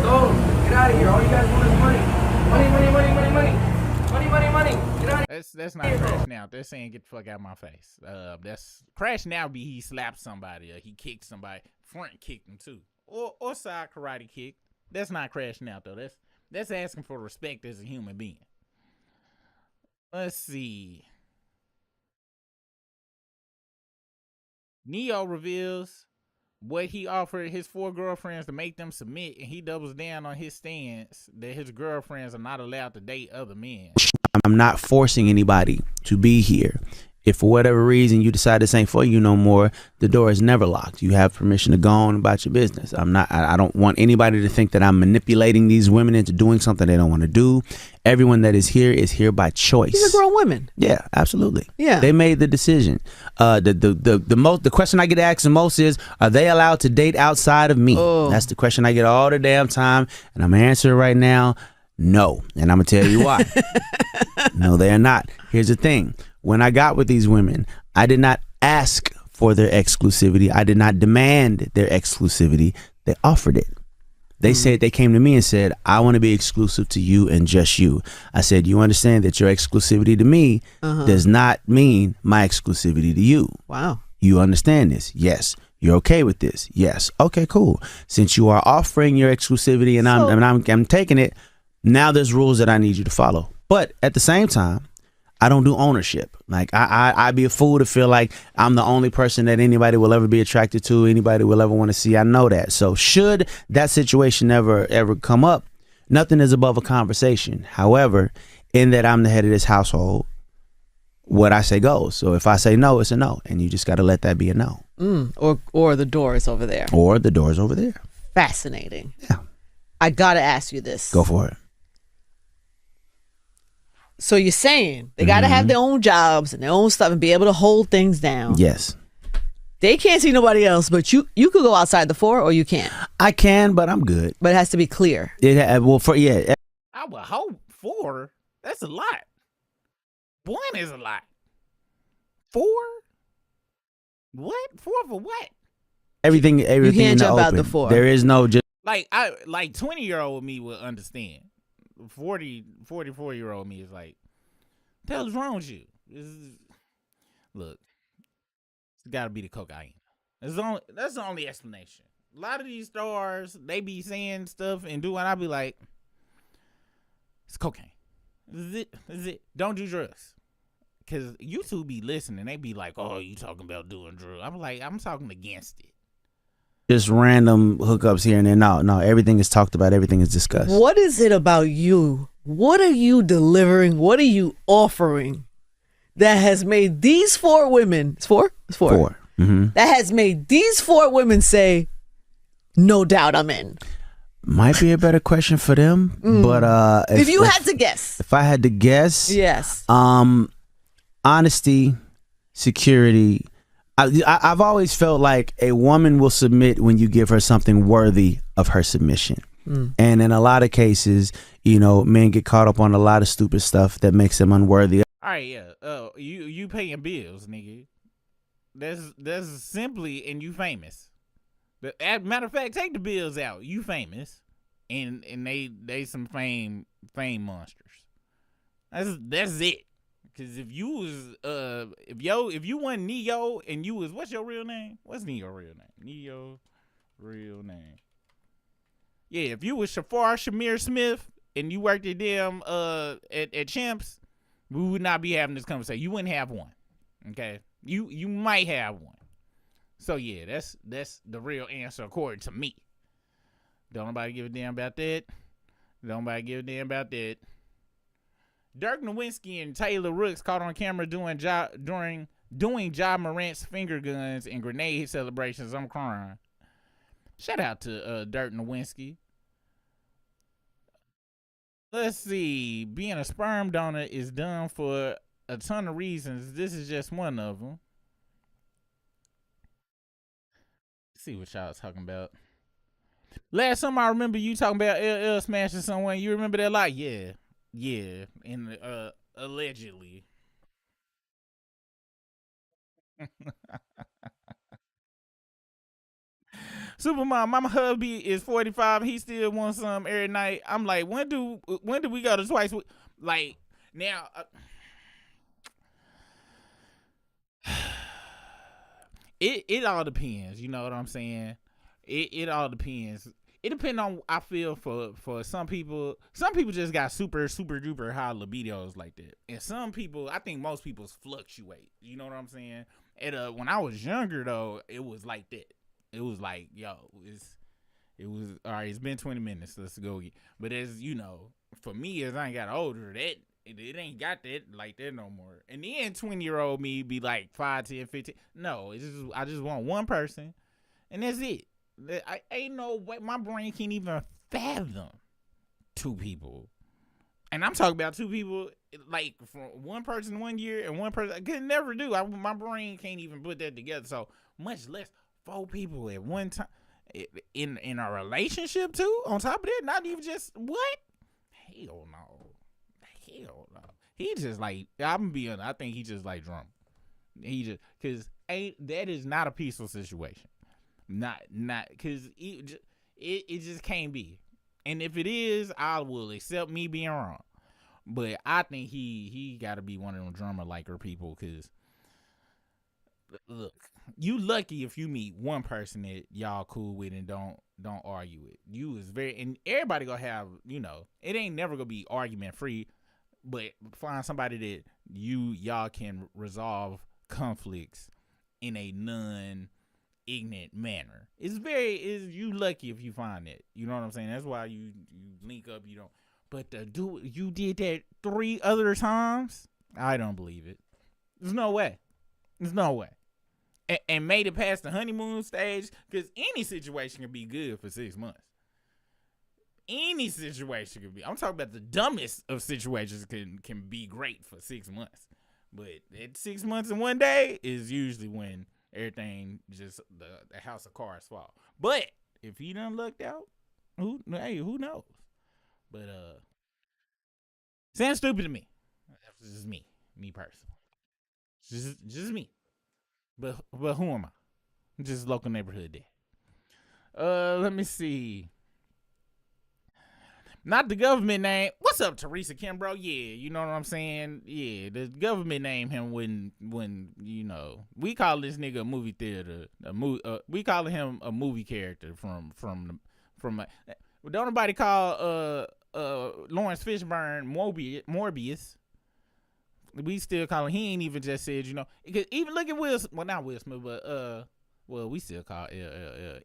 Go, get out of here. All you guys want is money. Money. Get out of here. That's not crashing out. They're saying get the fuck out of my face. That's crashing out. Be he slapped somebody or he kicked somebody. Front kicked him too, or side karate kick. That's not crashing out though. That's asking for respect as a human being. Let's see. Neo reveals what he offered his 4 girlfriends to make them submit, and he doubles down on his stance that his girlfriends are not allowed to date other men. I'm not forcing anybody to be here. If for whatever reason you decide this ain't for you no more, the door is never locked. You have permission to go on about your business. I don't want anybody to think that I'm manipulating these women into doing something they don't want to do. Everyone that is here by choice. These are grown women. Yeah, absolutely. Yeah. They made the decision. The question I get asked the most is, are they allowed to date outside of me? Oh. That's the question I get all the damn time, and I'm answering right now, no. And I'm gonna tell you why. No, they are not. Here's the thing. When I got with these women, I did not ask for their exclusivity. I did not demand their exclusivity. They offered it. They said, they came to me and said, I want to be exclusive to you and just you. I said, you understand that your exclusivity to me does not mean my exclusivity to you. Wow. You understand this? Yes. You're okay with this? Yes. Okay, cool. Since you are offering your exclusivity and I'm taking it, now there's rules that I need you to follow. But at the same time, I don't do ownership. Like I'd be a fool to feel like I'm the only person that anybody will ever be attracted to, anybody will ever want to see. I know that. So should that situation ever come up, nothing is above a conversation. However, in that I'm the head of this household, what I say goes. So if I say no, it's a no, and you just got to let that be a no. Or the door is over there. Or the door is over there. Fascinating. Yeah. I gotta ask you this. Go for it. So you're saying they got to have their own jobs and their own stuff and be able to hold things down. Yes. They can't see nobody else, but you could go outside the 4 or you can't. I can, but I'm good. But it has to be clear. I would hope 4. That's a lot. 1 is a lot. 4? What? 4 for what? Everything you in can't the jump out open. the 4. There is no just Like 20-year-old me would understand. 44-year-old me is like, what the hell is wrong with you? Look, it's got to be the cocaine. That's the only explanation. A lot of these stars, they be saying stuff and doing. I be like, it's cocaine. This is it. Don't do drugs. Because you two be listening. They be like, oh, you talking about doing drugs. I'm like, I'm talking against it. just random hookups here and there. No, everything is talked about. Everything is discussed. What is it about you? What are you delivering? What are you offering that has made these 4 women, it's 4? It's 4. 4. Mm-hmm. That has made these 4 women say, no doubt I'm in. Might be a better question for them, but if you had to guess. If I had to guess, yes. Honesty, security. I've always felt like a woman will submit when you give her something worthy of her submission. And in a lot of cases, men get caught up on a lot of stupid stuff that makes them unworthy. All right, yeah. You paying bills, nigga. That's simply, and you famous. Matter of fact, take the bills out. You famous, and they some fame monsters. That's it. Cause if you was if you wasn't Neo and you was, what's your real name? What's Neo real name? Neo real name. Yeah, if you was Shafar Shamir Smith and you worked at them at Champs, we would not be having this conversation. You wouldn't have one. Okay? You might have one. So yeah, that's the real answer according to me. Don't nobody give a damn about that. Don't nobody give a damn about that. Dirk Nowitzki and Taylor Rooks caught on camera doing Ja Morant's finger guns and grenade celebrations. I'm crying. Shout out to Dirk Nowitzki. Let's see. Being a sperm donor is done for a ton of reasons. This is just one of them. Let's see what y'all was talking about. Last time I remember you talking about LL smashing someone. You remember that lot? Yeah. Yeah, and allegedly. Supermom, my hubby is 45. He still wants some every night. I'm like, when do we go to twice? Like now, it all depends. You know what I'm saying? It all depends. It depends on, I feel, for some people. Some people just got super duper high libidos like that, and some people, I think most people's fluctuate. You know what I'm saying? And when I was younger though, it was like that. It was like, yo, it was all right. It's been 20 minutes. Let's go. But as you know, for me, as I got older, that it ain't got that like that no more. And then 20-year-old me be like 5, 10, 15. No, it's just I just want one person, and that's it. I ain't no way my brain can't even fathom 2 people. And I'm talking about 2 people, like from one person 1 year and one person. I could never do. My brain can't even put that together. So much less 4 people at one time in a relationship too. On top of that, not even just what? Hell no. Hell no. He just like I'm being. I think he just like drunk. He just that is not a peaceful situation. Not because it just can't be. And if it is, I will accept me being wrong. But I think he got to be one of them drummer liker people. Cause look, you lucky if you meet one person that y'all cool with and don't argue with. You is and everybody gonna have, it ain't never gonna be argument free. But find somebody that y'all can resolve conflicts in a non-ignorant manner. You lucky if you find that. You know what I'm saying? That's why you link up. You don't. But you did that 3 other times. I don't believe it. There's no way. There's no way. And made it past the honeymoon stage, because any situation can be good for 6 months. Any situation can be. I'm talking about the dumbest of situations can be great for 6 months. But at 6 months and 1 day is usually when everything just the house of cards fall. But if he done lucked out, who knows? But sounds stupid to me. That's just me personally. Just me. But who am I? I'm just local neighborhood dad. Let me see. Not the government name. What's up, Teresa Kimbrough? Yeah, you know what I'm saying? Yeah, the government name him when we call this nigga a movie theater. We call him a movie character from don't nobody call Lawrence Fishburne Morbius. We still call him. He ain't even just said, because even look at not Will Smith, but we still call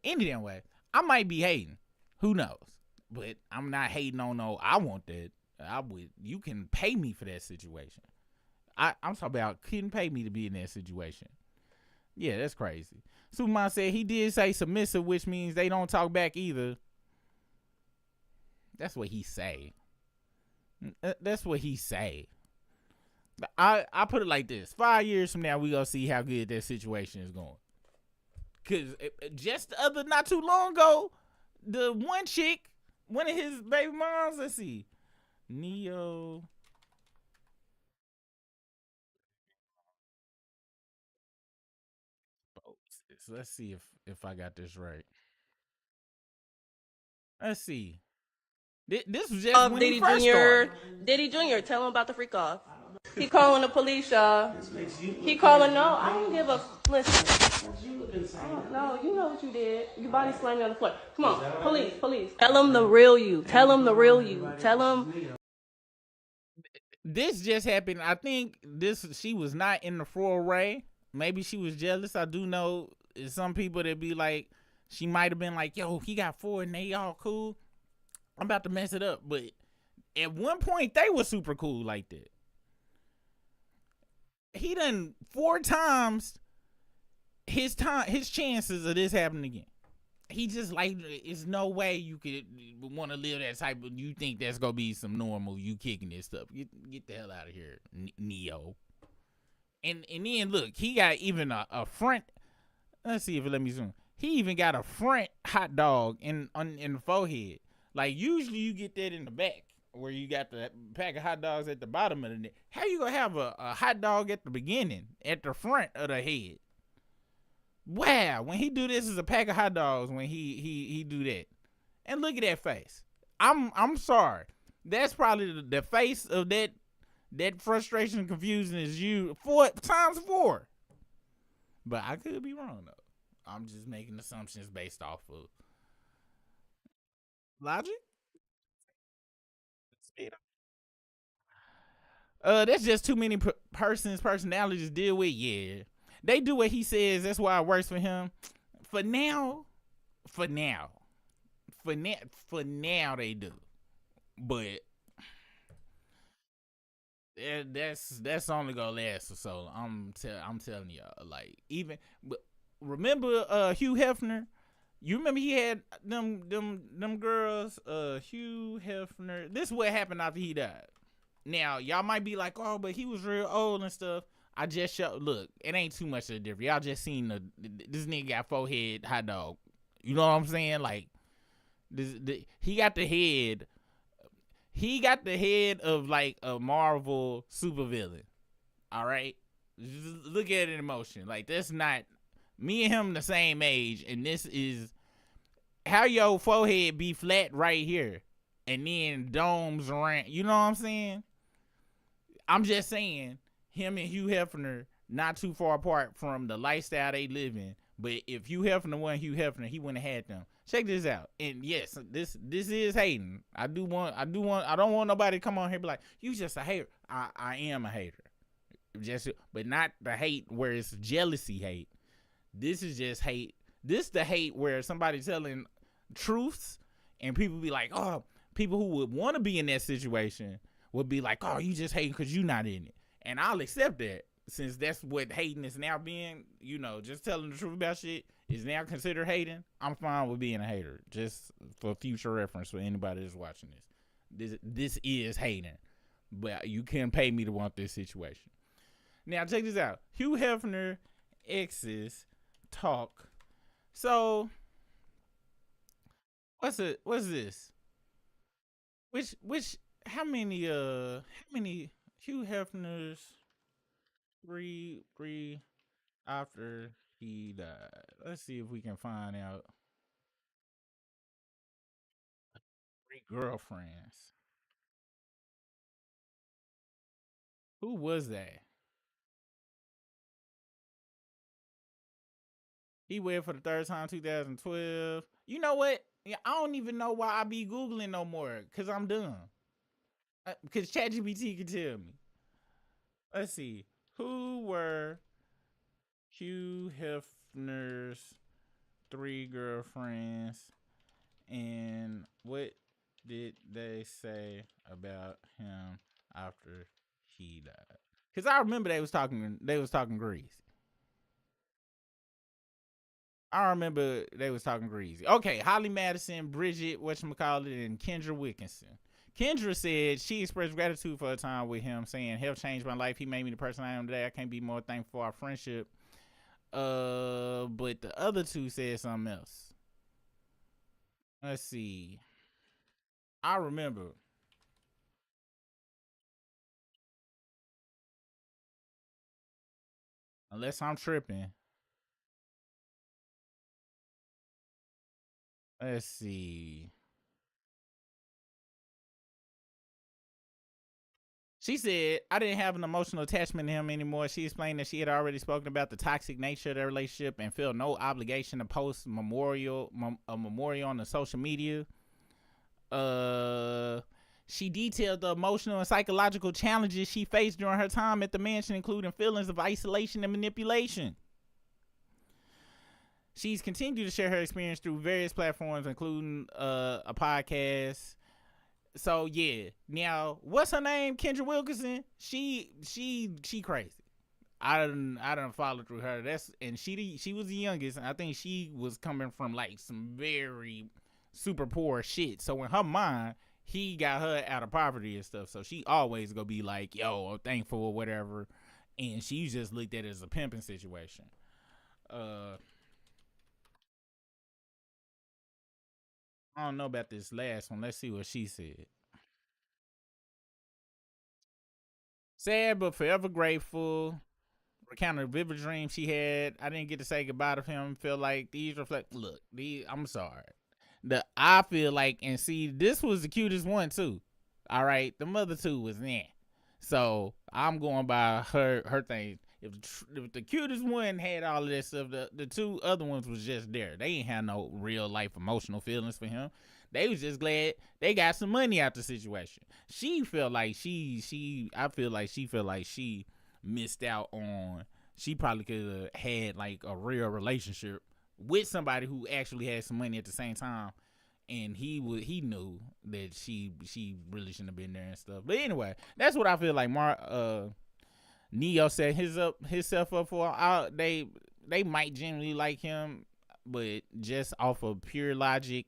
any damn way. I might be hating. Who knows? But I'm not hating on no. I want that. You can pay me for that situation. I'm talking about couldn't pay me to be in that situation. Yeah, that's crazy. Superman said he did say submissive, which means they don't talk back either. That's what he say. That's what he say. I put it like this: 5 years from now, we gonna see how good that situation is going. Cause just not too long ago, the one chick. One of his baby moms, let's see. Neo. Let's see if I got this right. Let's see. This was just when he first started. Diddy Jr., tell him about the freak off. He calling the police, y'all. He calling, no, I don't give a, listen. No, you know what you did. Your body slamming on the floor. Come on, police. Tell him the real you. Tell him. This just happened. I think she was not in the foray. Maybe she was jealous. I do know some people that be like, she might have been like, yo, he got 4 and they all cool. I'm about to mess it up. But at one point, they were super cool like that. He done 4 times his chances of this happening again. He just like, it's no way you could want to live that type of, you think that's going to be some normal, you kicking this stuff. Get the hell out of here, Neo. And then look, he got even a front, let's see if it let me zoom. He even got a front hot dog in the forehead. Like usually you get that in the back where you got the pack of hot dogs at the bottom of the neck. How you going to have a hot dog at the beginning, at the front of the head? Wow, when he do this is a pack of hot dogs when he do that. And look at that face. I'm sorry. That's probably the face of that frustration and confusion is you 4 times 4. But I could be wrong though. I'm just making assumptions based off of logic. That's just too many personalities to deal with. Yeah. They do what he says. That's why it works for him. For now, they do. But that's only gonna last for so long. I'm telling y'all, like even remember Hugh Hefner. You remember he had them girls, Hugh Hefner. This is what happened after he died. Now, y'all might be like, oh, but he was real old and stuff. I just look, it ain't too much of a difference. Y'all just seen this nigga got forehead hot dog. You know what I'm saying? Like, he got the head. He got the head of like a Marvel supervillain. All right? Just look at it in motion. Like, that's not me and him the same age, and this is how your forehead be flat right here, and then domes around. You know what I'm saying? I'm just saying, him and Hugh Hefner not too far apart from the lifestyle they live in. But if Hugh Hefner wasn't Hugh Hefner, he wouldn't have had them. Check this out. And yes, this is hating. I don't want nobody to come on here and be like, you just a hater. I am a hater. But not the hate where it's jealousy hate. This is just hate. This the hate where somebody telling truths and people be like, oh, people who would want to be in that situation would be like, oh, you just hating because you not in it. And I'll accept that, since that's what hating is now being, just telling the truth about shit is now considered hating. I'm fine with being a hater, just for future reference for anybody that's watching this. This is hating, but you can't pay me to want this situation. Now, check this out. Hugh Hefner exes talk. So, what's this? How many Hugh Hefner's three after he died? Let's see if we can find out. 3 girlfriends. Who was that? He wed for the third time, 2012. You know what? Yeah, I don't even know why I be Googling no more, because I'm dumb. Because ChatGPT can tell me. Let's see. Who were Hugh Hefner's 3 girlfriends, and what did they say about him after he died? Because I remember they was talking greasy. I remember they was talking greasy. Okay, Holly Madison, Bridget, whatchamacallit, and Kendra Wilkinson. Kendra said she expressed gratitude for her time with him, saying, "Health changed my life. He made me the person I am today. I can't be more thankful for our friendship." But the other 2 said something else. Let's see. I remember. Unless I'm tripping. Let's see. She said, I didn't have an emotional attachment to him anymore. She explained that she had already spoken about the toxic nature of their relationship and felt no obligation to post a memorial on the social media. She detailed the emotional and psychological challenges she faced during her time at the mansion, including feelings of isolation and manipulation. She's continued to share her experience through various platforms, including a podcast. So yeah, now what's her name? Kendra Wilkinson. She crazy. I done followed through her. She was the youngest, and I think she was coming from like some very super poor shit. So in her mind, he got her out of poverty and stuff. So she always gonna be like, yo, I'm thankful or whatever. And she just looked at it as a pimping situation. I don't know about this last one. Let's see what she said. Sad but forever grateful. Recounted a vivid dream she had. I didn't get to say goodbye to him. Feel like these reflect. Look, I'm sorry. I feel like, and see, this was the cutest one too. All right, the other 2 was nah. So I'm going by her thing. If the cutest one had all of this stuff, the 2 other ones was just there. They ain't had no real life emotional feelings for him. They was just glad they got some money out the situation. She felt like I feel like she felt like she missed out on. She probably could have had like a real relationship with somebody who actually had some money at the same time, and he knew that she really shouldn't have been there and stuff. But anyway, that's what I feel like. Neo set himself up for. They might genuinely like him, but just off of pure logic.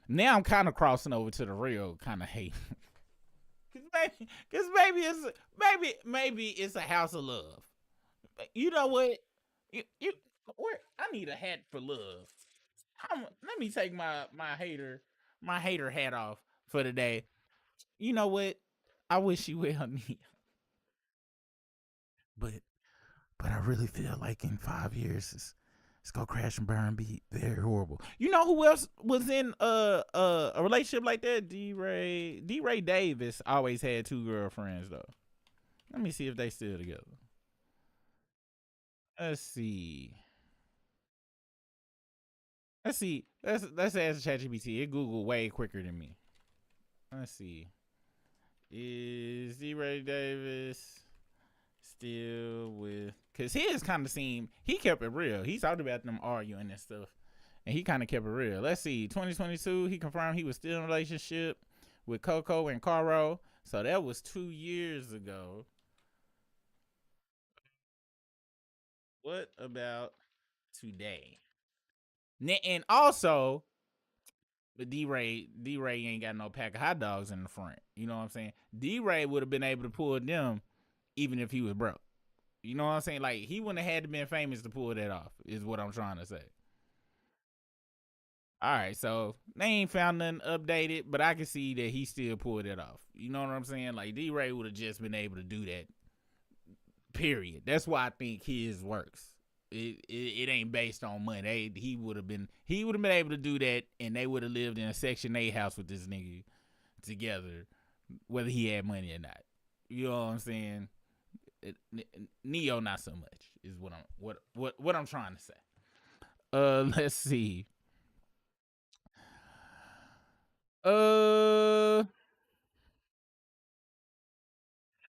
Now I'm kind of crossing over to the real kind of hate. Cause maybe it's a house of love. You know what? I need a hat for love. Let me take my hater hat off for the day. You know what? I wish you well, Nia. But I really feel like in 5 years it's gonna crash and burn, be very horrible. You know who else was in a relationship like that? D-Ray Davis always had 2 girlfriends though. Let me see if they still together. Let's see. Let's ask ChatGPT. It Google way quicker than me. Let's see. Is D-Ray Davis still with? Cause his kind of seemed he kept it real. He talked about them arguing and stuff, and he kind of kept it real. Let's see. 2022, he confirmed he was still in a relationship with Coco and Caro. So that was 2 years ago. What about today? And also, but D-Ray ain't got no pack of hot dogs in the front. You know what I'm saying? D-Ray would have been able to pull them even if he was broke. You know what I'm saying? Like, he wouldn't have had to been famous to pull that off, is what I'm trying to say. All right, so they ain't found nothing updated, but I can see that he still pulled it off. You know what I'm saying? Like, D-Ray would have just been able to do that, period. That's why I think his works. It ain't based on money. He would have been able to do that, and they would have lived in a Section 8 house with this nigga together, whether he had money or not. You know what I'm saying? Neo not so much is what I'm trying to say. Let's see.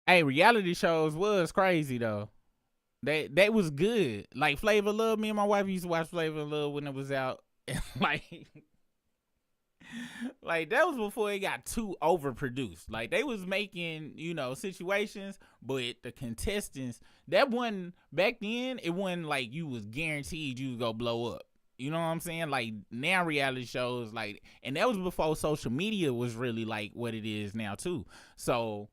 Hey, reality shows was crazy though. They was good. Like Flavor Love. Me and my wife used to watch Flavor Love when it was out. like that was before it got too overproduced. Like they was making, situations, but the contestants, that wasn't back then, it wasn't like you was guaranteed you was gonna blow up. You know what I'm saying? Like now reality shows, like, and that was before social media was really like what it is now too. So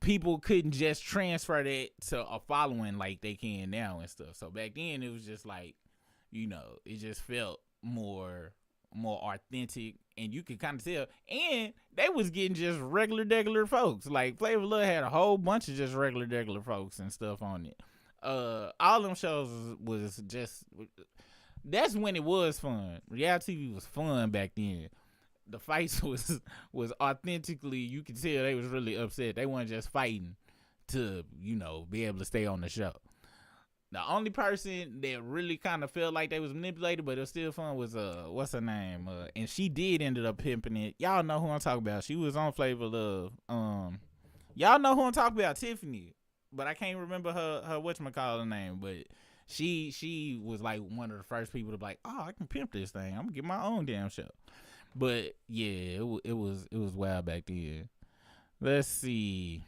people couldn't just transfer that to a following like they can now and stuff. So back then it was just like, it just felt more authentic, and you could kind of tell. And they was getting just regular folks. Like Flavor Love had a whole bunch of just regular folks and stuff on it. All them shows was just, that's when it was fun. Reality TV was fun back then. The fights was authentically, you could tell they was really upset. They weren't just fighting to, be able to stay on the show. The only person that really kind of felt like they was manipulated, but it was still fun, was what's her name? And she did ended up pimping it. Y'all know who I'm talking about. She was on Flavor Love. Y'all know who I'm talking about, Tiffany. But I can't remember her whatchamacallit name. But she was like one of the first people to be like, oh, I can pimp this thing. I'm gonna get my own damn show. But yeah, it was wild back then. Let's see.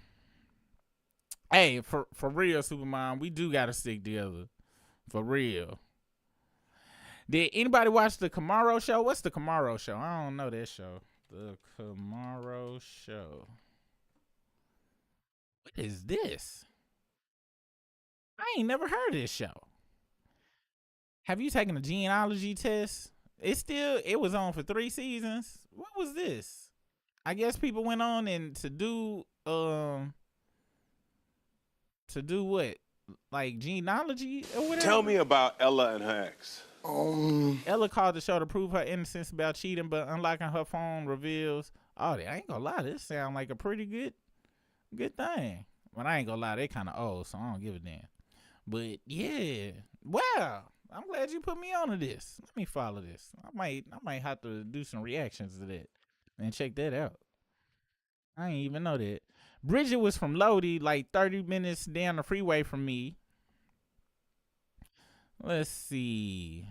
Hey, for real, Supermom, we do gotta stick together. For real. Did anybody watch the Camaro show? What's the Camaro show? I don't know that show. The Camaro show. What is this? I ain't never heard of this show. Have you taken a genealogy test? It was on for 3 seasons. What was this? I guess people went on and to do what? Like genealogy or whatever? Tell me about Ella and her ex. Ella called the show to prove her innocence about cheating, but unlocking her phone reveals, I ain't gonna lie, this sound like a pretty good thing. But I ain't gonna lie, they kind of old, so I don't give a damn. But yeah, wow. I'm glad you put me onto this. Let me follow this. I might have to do some reactions to that and check that out. I ain't even know that. Bridget was from Lodi, like 30 minutes down the freeway from me. Let's see.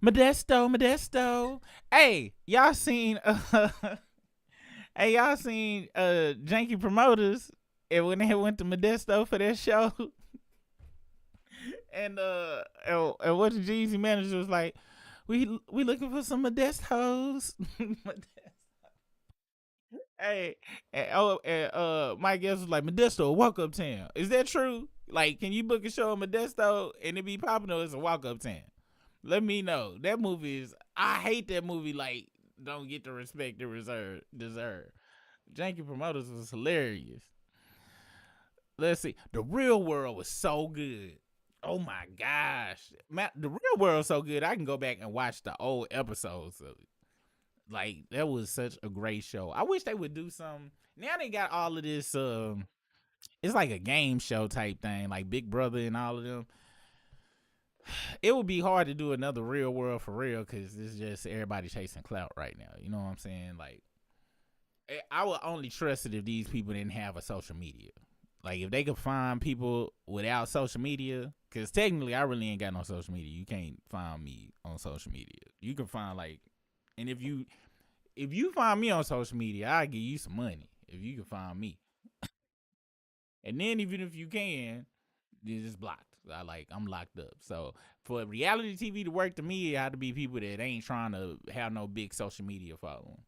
Modesto. Hey, y'all seen hey, y'all seen Janky Promoters and when they went to Modesto for their show and what the Jeezy manager was like, we looking for some Modestos. Hey, my guest was like, Modesto, a walk-up town. Is that true? Like, can you book a show in Modesto and it be popular as a walk-up town? Let me know. That movie is, I hate that movie, like, don't get the respect it deserve. Janky Promoters was hilarious. Let's see. The Real World was so good. Oh my gosh. The Real World is so good, I can go back and watch the old episodes of it. Like, that was such a great show. I wish they would do some. Now they got all of this, it's like a game show type thing, like Big Brother and all of them. It would be hard to do another Real World for real because it's just everybody chasing clout right now. You know what I'm saying? Like, I would only trust it if these people didn't have a social media. Like, if they could find people without social media, because technically I really ain't got no social media. You can't find me on social media. You can find, like, and if you find me on social media, I'll give you some money if you can find me. And then even if you can, it's just blocked. I'm locked up. So for reality TV to work to me, it had to be people that ain't trying to have no big social media following.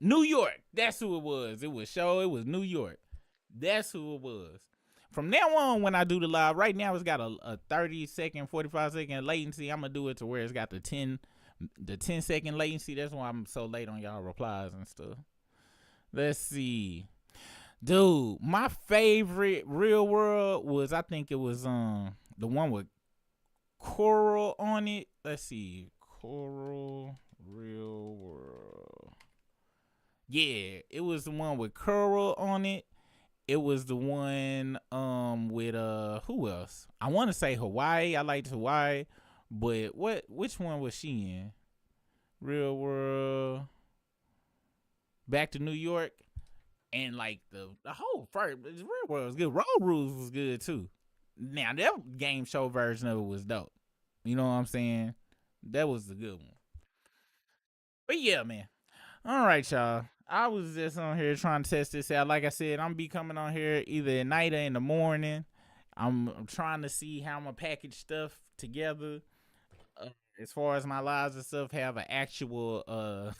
New York, that's who it was. It was New York. That's who it was. From now on, when I do the live, right now it's got a 30-second, 45-second latency. I'm gonna do it to where it's got the 10-second latency. That's why I'm so late on y'all replies and stuff. Let's see. Dude, my favorite Real World was, I think it was the one with Coral on it. Let's see. Coral Real World. Yeah, it was the one with Coral on it. It was the one with who else? I want to say Hawaii. I liked Hawaii, but which one was she in? Real World. Back to New York. And like the whole first Real World was good. Road Rules was good too. Now that game show version of it was dope. You know what I'm saying? That was the good one. But yeah, man. All right, y'all. I was just on here trying to test this out. Like I said, I'm be coming on here either at night or in the morning. I'm trying to see how I'm gonna package stuff together. As far as my lives and stuff, have an actual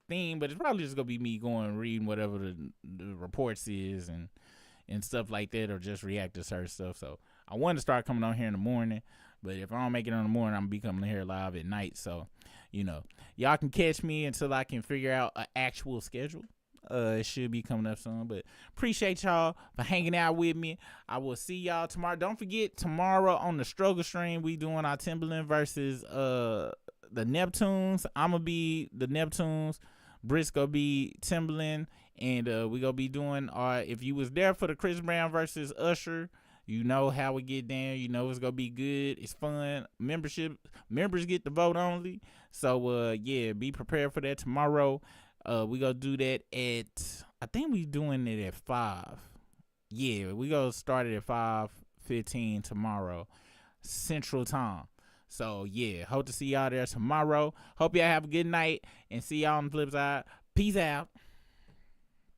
theme, but it's probably just gonna be me going and reading whatever the reports is and stuff like that, or just react to certain stuff. So I wanted to start coming on here in the morning, but if I don't make it in the morning, I'm gonna be coming here live at night. So, you know, y'all can catch me until I can figure out an actual schedule. It should be coming up soon, but appreciate y'all for hanging out with me. I will see y'all tomorrow. Don't forget, tomorrow on the struggle stream, we doing our Timberland versus the Neptunes. I'm gonna be the Neptunes. Britt's gonna be Timberland, and we gonna be doing our. If you was there for the Chris Brown versus Usher, you know how we get down. You know it's gonna be good. It's fun. Members get the vote only. So yeah, be prepared for that tomorrow. We gonna do that at, I think we doing it at 5. Yeah, we gonna start it at 5:15 tomorrow, Central Time. So yeah, hope to see y'all there tomorrow. Hope y'all have a good night and see y'all on the flip side. Peace out.